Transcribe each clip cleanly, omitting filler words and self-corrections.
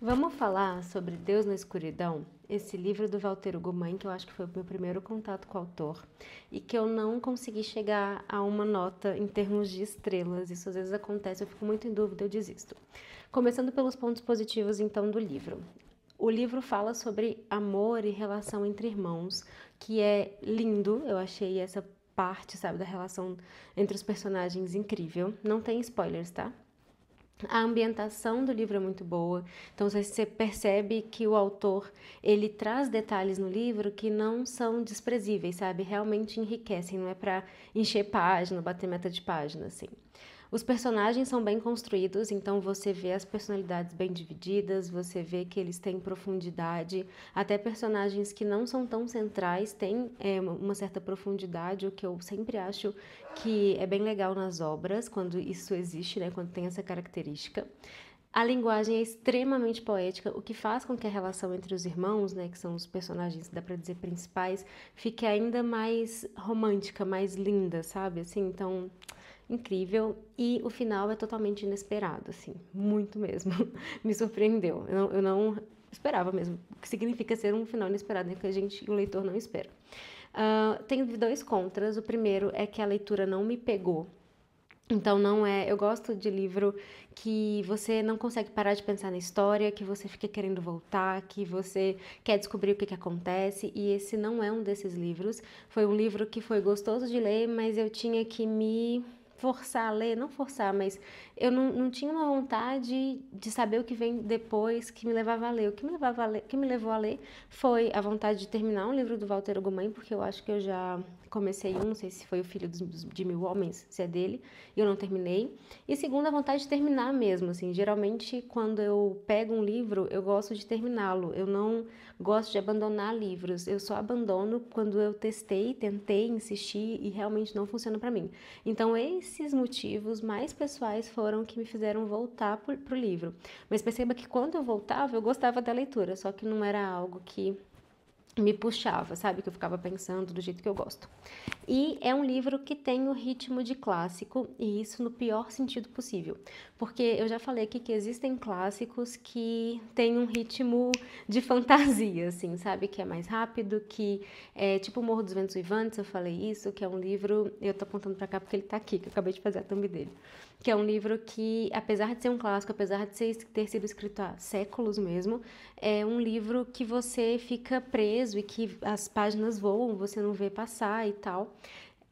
Vamos falar sobre Deus na Escuridão? Esse livro do Walter Ugumãe, que eu acho que foi o meu primeiro contato com o autor, e que eu não consegui chegar a uma nota em termos de estrelas. Isso às vezes acontece, eu fico muito em dúvida, eu desisto. Começando pelos pontos positivos, então, do livro. O livro fala sobre amor e relação entre irmãos, que é lindo. Eu achei essa parte, sabe, da relação entre os personagens incrível. Não tem spoilers, tá? A ambientação do livro é muito boa, então você percebe que o autor, ele traz detalhes no livro que não são desprezíveis, sabe? Realmente enriquecem, não é para encher página, bater meta de página, assim. Os personagens são bem construídos, então você vê as personalidades bem divididas, você vê que eles têm profundidade, até personagens que não são tão centrais têm uma certa profundidade, o que eu sempre acho que é bem legal nas obras, quando isso existe, né, quando tem essa característica. A linguagem é extremamente poética, o que faz com que a relação entre os irmãos, né, que são os personagens, dá pra dizer, principais, fique ainda mais romântica, mais linda, sabe? Assim, então, incrível. E o final é totalmente inesperado, assim, muito mesmo. Me surpreendeu. Eu não esperava mesmo, o que significa ser um final inesperado, né, que a gente, o leitor, não espera. Tem dois contras. O primeiro é que a leitura não me pegou. Então não é, eu gosto de livro que você não consegue parar de pensar na história, que você fica querendo voltar, que você quer descobrir o que que acontece, e esse não é um desses livros. Foi um livro que foi gostoso de ler, mas eu tinha que me forçar a ler, não forçar, mas eu não tinha uma vontade de saber o que vem depois que me levava a ler. O que me levava a ler, que me levou a ler foi a vontade de terminar um livro do Walter Ugumãe, porque eu acho que eu já comecei não sei se foi o Filho de Mil Homens, se é dele, e eu não terminei. E segundo, a vontade de terminar mesmo, assim, geralmente quando eu pego um livro, eu gosto de terminá-lo, eu não gosto de abandonar livros, eu só abandono quando eu testei, tentei, insisti e realmente não funciona pra mim. Então esses motivos mais pessoais foram que me fizeram voltar pro livro. Mas perceba que quando eu voltava, eu gostava da leitura, só que não era algo que me puxava, sabe? Que eu ficava pensando do jeito que eu gosto. E é um livro que tem o ritmo de clássico, e isso no pior sentido possível. Porque eu já falei aqui que existem clássicos que têm um ritmo de fantasia, assim, sabe? Que é mais rápido, que é tipo Morro dos Ventos Uivantes, eu falei isso, que é um livro. Eu tô apontando pra cá porque ele tá aqui, que eu acabei de fazer a thumb dele. Que é um livro que, apesar de ser um clássico, apesar de ter sido escrito há séculos mesmo, é um livro que você fica preso e que as páginas voam, você não vê passar e tal.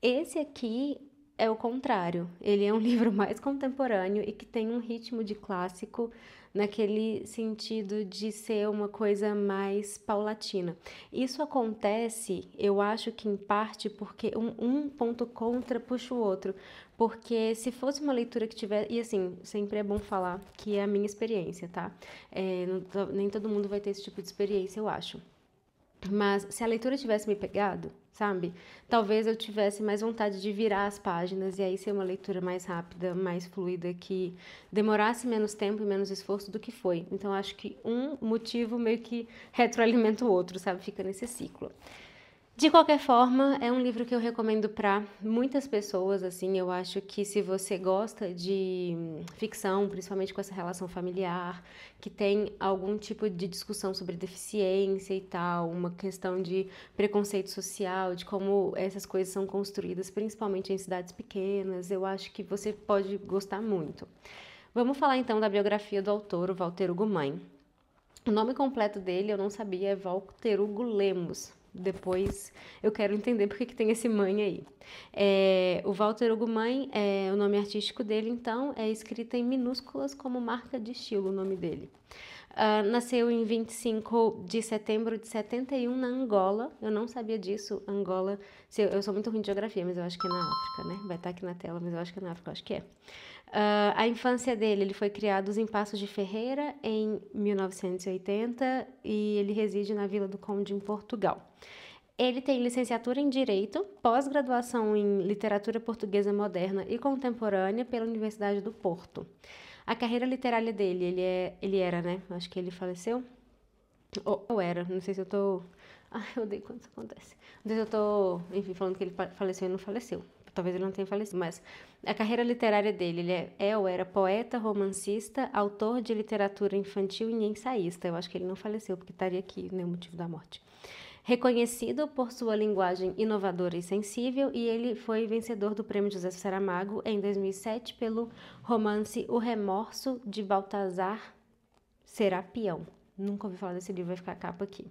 Esse aqui é o contrário. Ele é um livro mais contemporâneo e que tem um ritmo de clássico naquele sentido de ser uma coisa mais paulatina. Isso acontece, eu acho que em parte porque um ponto contra puxa o outro. Porque se fosse uma leitura que tiver. E assim, sempre é bom falar que é a minha experiência, tá? Nem todo mundo vai ter esse tipo de experiência, eu acho. Mas se a leitura tivesse me pegado, sabe? Talvez eu tivesse mais vontade de virar as páginas e aí ser uma leitura mais rápida, mais fluida, que demorasse menos tempo e menos esforço do que foi. Então acho que um motivo meio que retroalimenta o outro, sabe? Fica nesse ciclo. De qualquer forma, é um livro que eu recomendo para muitas pessoas, assim, eu acho que se você gosta de ficção, principalmente com essa relação familiar, que tem algum tipo de discussão sobre deficiência e tal, uma questão de preconceito social, de como essas coisas são construídas, principalmente em cidades pequenas, eu acho que você pode gostar muito. Vamos falar então da biografia do autor, o Walter Hugo Mãe. O nome completo dele eu não sabia, é Walter Hugo Lemos. Depois eu quero entender por que tem esse mãe aí. O Walter Hugo Mãe, o nome artístico dele, então, é escrito em minúsculas como marca de estilo o nome dele. Nasceu em 25 de setembro de 71 na Angola. Eu não sabia disso. Angola, eu sou muito ruim de geografia, mas eu acho que é na África, né? Vai estar aqui na tela, mas eu acho que é na África, eu acho que é. A infância dele, ele foi criado em Passos de Ferreira em 1980 e ele reside na Vila do Conde, em Portugal. Ele tem licenciatura em Direito, pós-graduação em Literatura Portuguesa Moderna e Contemporânea pela Universidade do Porto. A carreira literária dele, ele era, né? Acho que ele faleceu. Ou era, não sei se eu tô. Ai, eu odeio quando isso acontece. Não sei se eu tô, enfim, falando que ele faleceu e não faleceu. talvez ele não tenha falecido, mas a carreira literária dele, ele é ou era poeta, romancista, autor de literatura infantil e ensaísta. Eu acho que ele não faleceu, porque estaria aqui, né, o motivo da morte. Reconhecido por sua linguagem inovadora e sensível, e ele foi vencedor do Prêmio José Saramago em 2007 pelo romance O Remorso de Baltazar Serapião. Nunca ouvi falar desse livro, vai ficar a capa aqui.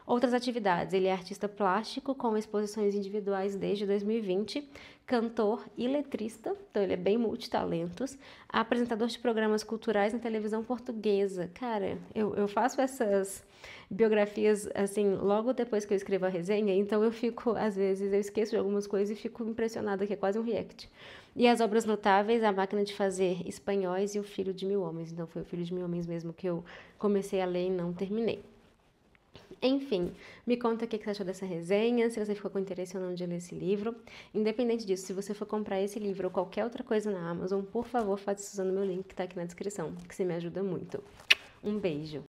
Outras atividades, ele é artista plástico com exposições individuais desde 2020, cantor e letrista, então ele é bem multitalentos, apresentador de programas culturais na televisão portuguesa. Cara, eu faço essas biografias, assim, logo depois que eu escrevo a resenha, então eu fico, às vezes, eu esqueço de algumas coisas e fico impressionada, que é quase um react. E as obras notáveis, A Máquina de Fazer Espanhóis e O Filho de Mil Homens. Então foi O Filho de Mil Homens mesmo que eu comecei a ler e não terminei. Enfim, me conta o que você achou dessa resenha, se você ficou com interesse ou não de ler esse livro. Independente disso, se você for comprar esse livro ou qualquer outra coisa na Amazon, por favor, faça isso usando o meu link que tá aqui na descrição, que você me ajuda muito. Um beijo!